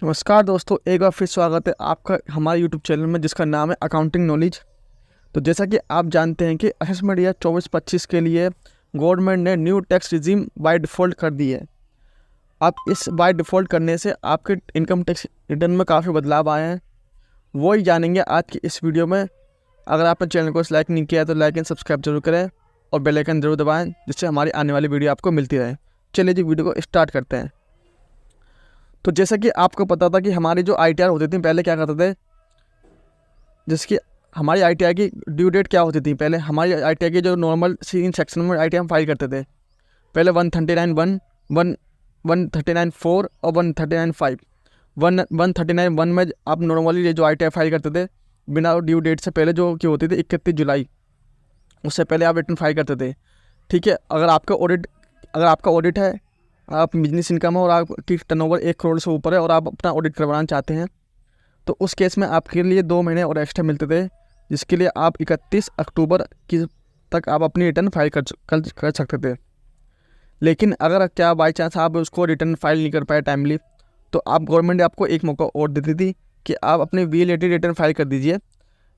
नमस्कार दोस्तों, एक बार फिर स्वागत है आपका हमारे यूट्यूब चैनल में जिसका नाम है अकाउंटिंग नॉलेज। तो जैसा कि आप जानते हैं कि असेसमेंट ईयर 24-25 के लिए गवर्नमेंट ने new tax regime by default कर दी है। अब इस बाय डिफ़ॉल्ट करने से आपके इनकम टैक्स रिटर्न में काफ़ी बदलाव आए हैं, वो ही जानेंगे आज की इस वीडियो में। अगर आपने चैनल को लाइक नहीं किया है तो लाइक एंड सब्सक्राइब जरूर करें और बेल आइकन जरूर दबाएँ जिससे हमारी आने वाली वीडियो आपको मिलती रहे। चलिए जी, वीडियो को स्टार्ट करते हैं। तो जैसा कि आपको पता था कि हमारी जो ITR होती थी पहले क्या करते थे, जैसे कि हमारी ITR की ड्यू डेट क्या होती थी। पहले हमारी ITR की जो नॉर्मल सीन सेक्शन में ITR हम फाइल करते थे, पहले 139(1), 139(4) और 139(5). 139(1) में आप नॉर्मली जो ITR फाइल करते थे बिना ड्यू डेट से पहले, जो कि होती थी 31 जुलाई, उससे पहले आप रिटर्न फाइल करते थे। ठीक है, अगर आपका ऑडिट है, आप बिजनेस इनकम है और आपकी टर्नओवर 1 करोड़ से ऊपर है और आप अपना ऑडिट करवाना चाहते हैं, तो उस केस में आपके लिए 2 महीने और एक्स्ट्रा मिलते थे, जिसके लिए आप 31 अक्टूबर की तक आप अपनी रिटर्न फाइल कर सकते थे। लेकिन अगर क्या बाई चांस आप उसको रिटर्न फाइल नहीं कर पाए टाइमली, तो आप गवर्नमेंट ने आपको एक मौका और देती थी कि आप अपने VAT रिटर्न फाइल कर दीजिए,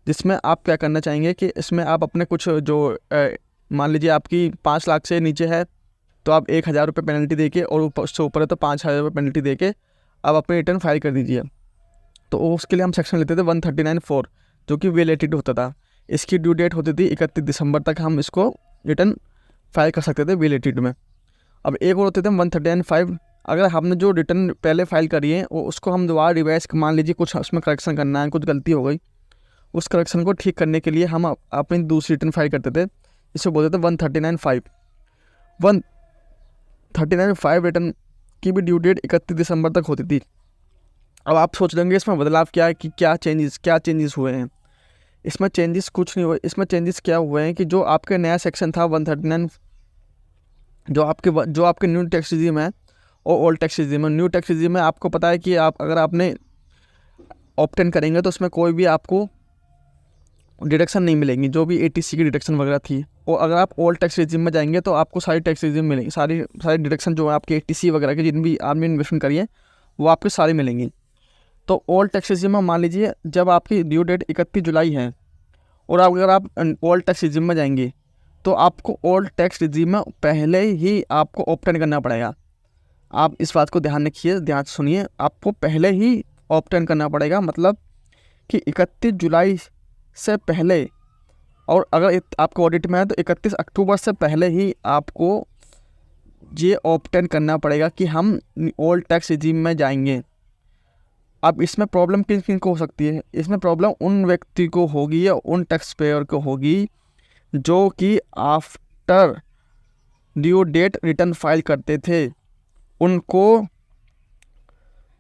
जिसमें आप क्या करना चाहेंगे कि इसमें आप अपने कुछ जो मान लीजिए आपकी 5 लाख से नीचे है तो आप 1,000 रुपये पेनल्टी देके, और उससे ऊपर है तो 5,000 रुपये पेनल्टी देके आप अपनी रिटर्न फाइल कर दीजिए। तो उसके लिए हम सेक्शन लेते थे 139(4), जो कि वेलेटेड होता था। इसकी ड्यू डेट होती थी 31 दिसंबर तक, हम इसको रिटर्न फाइल कर सकते थे वेलेटेड में। अब एक और होते थे 139(5). अगर हमने जो रिटर्न पहले फाइल करी है वो उसको हम दोबारा रिवाइज, मान लीजिए कुछ उसमें करेक्शन करना है, कुछ गलती हो गई, उस करेक्शन को ठीक करने के लिए हम अपनी दूसरी रिटर्न फाइल करते थे, इसे बोलते थे 139(5). 139(5) रिटर्न की भी ड्यू डेट 31 दिसंबर तक होती थी। अब आप सोच लेंगे इसमें बदलाव क्या है, कि क्या चेंजेस हुए हैं। इसमें चेंजेस कुछ नहीं हुए। इसमें चेंजेस क्या हुए हैं कि जो आपके नया सेक्शन था 139, जो आपके न्यू टैक्स रिजीम है और ओल्ड टैक्स रिजीम है। न्यू टैक्स रिजीम में आपको पता है कि अगर आपने ऑप्टेन करेंगे तो उसमें कोई भी आपको डिडक्शन नहीं मिलेंगी, जो भी ATC की डिडक्शन वगैरह थी। और अगर आप ओल्ड टैक्स रिजीम में जाएंगे तो आपको सारी टैक्स रिजीम मिलेंगी, सारी डिडक्शन जो है आपके ATC वगैरह की, जिन भी आपने इन्वेस्टमेंट करी है वो आपको सारी मिलेंगी। तो ओल्ड टैक्स रिजीम में मान लीजिए जब आपकी ड्यू डेट 31 जुलाई है और अगर आप ओल्ड टैक्स रिजीम में जाएंगे तो आपको ओल्ड टैक्स रिजीम में पहले ही आपको ऑप्टेन करना पड़ेगा। आप इस बात को ध्यान रखिए, ध्यान से सुनिए, आपको पहले ही ऑप्टेन करना पड़ेगा। मतलब कि 31 जुलाई से पहले, और अगर आपको ऑडिट में है तो 31 अक्टूबर से पहले ही आपको ये ऑप्टेन करना पड़ेगा कि हम ओल्ड टैक्स रिजीम में जाएंगे। अब इसमें प्रॉब्लम किन किन को हो सकती है? इसमें प्रॉब्लम उन व्यक्ति को होगी या उन टैक्स पेयर को होगी जो कि after due date return file करते थे। उनको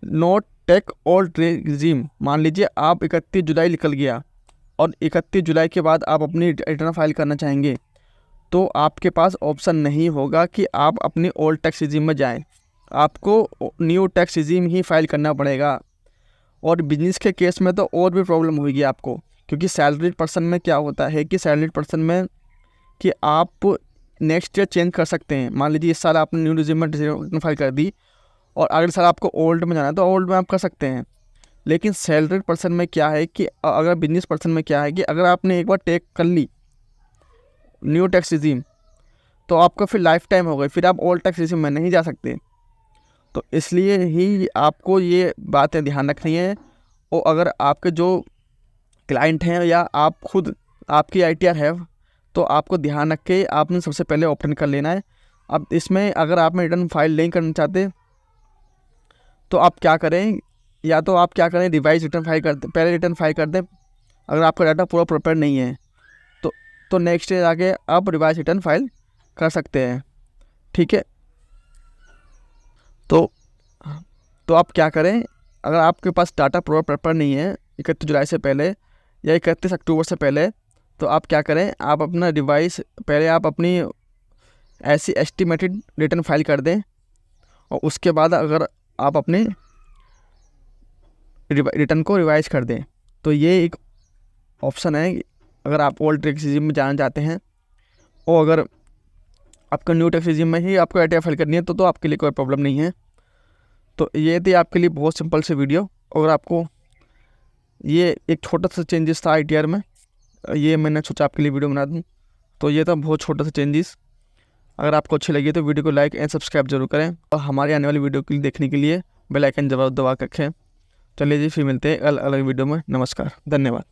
नोट टेक ओल्ड रिजीम, मान लीजिए आप 31 जुलाई निकल गया और 31 जुलाई के बाद आप अपनी रिटर्न फाइल करना चाहेंगे, तो आपके पास ऑप्शन नहीं होगा कि आप अपनी ओल्ड टैक्स रिजीम में जाएं। आपको न्यू टैक्स रिजीम ही फाइल करना पड़ेगा। और बिजनेस के केस में तो और भी प्रॉब्लम होगी आपको, क्योंकि सैलरीड पर्सन में क्या होता है कि सैलरीड पर्सन में कि आप नेक्स्ट ईयर चेंज कर सकते हैं। मान लीजिए इस साल आपने न्यू रिजीम में रिटर्न फाइल कर दी और अगले साल आपको ओल्ड में जाना है तो ओल्ड में आप कर सकते हैं। लेकिन सैलरीड पर्सन में क्या है कि अगर बिजनेस पर्सन में क्या है कि अगर आपने एक बार टेक कर ली न्यू टैक्स रिजीम तो आपका फिर लाइफ टाइम हो गई, फिर आप ओल्ड टैक्स रिजीम में नहीं जा सकते। तो इसलिए ही आपको ये बातें ध्यान रखनी है। और अगर आपके जो क्लाइंट हैं या आप खुद आपकी ITR है तो आपको ध्यान रख के आपने सबसे पहले ओपन कर लेना है। अब इसमें अगर आप रिटर्न फाइल नहीं करना चाहते तो आप क्या करें, या तो आप क्या करें, रिवाइज रिटर्न फाइल करते पहले रिटर्न फाइल कर दें। अगर आपका डाटा पूरा प्रिपेयर नहीं है तो नेक्स्ट डे आके आप रिवाइज रिटर्न फाइल कर सकते हैं। ठीक है, तो आप क्या करें, अगर आपके पास डाटा पूरा प्रिपेयर नहीं है 31 जुलाई से पहले या 31 अक्टूबर से पहले, तो आप क्या करें, आप अपना रिवाइज पहले आप अपनी ऐसी एस्टिमेटेड रिटर्न फाइल कर दें और उसके बाद अगर आप अपने रिटर्न को रिवाइज कर दें। तो ये एक ऑप्शन है अगर आप ओल्ड टैक्स रिजीम में जाना चाहते हैं। और अगर आपका न्यू टैक्स रिजीम में ही आपको ITR फाइल करनी है तो आपके लिए कोई प्रॉब्लम नहीं है। तो ये थी आपके लिए बहुत सिंपल सी वीडियो। और आपको ये एक छोटा सा चेंजेस था ITR में, ये मैंने सोचा आपके लिए वीडियो बना दूँ। तो ये था बहुत छोटा सा चेंजेस। अगर आपको अच्छी लगी तो वीडियो को लाइक एंड सब्सक्राइब जरूर करें, और हमारी आने वाली वीडियो के लिए देखने के लिए बेल आइकन जरूर दबा के रखें। चलिए जी, फिर मिलते हैं अलग अलग वीडियो में। नमस्कार, धन्यवाद।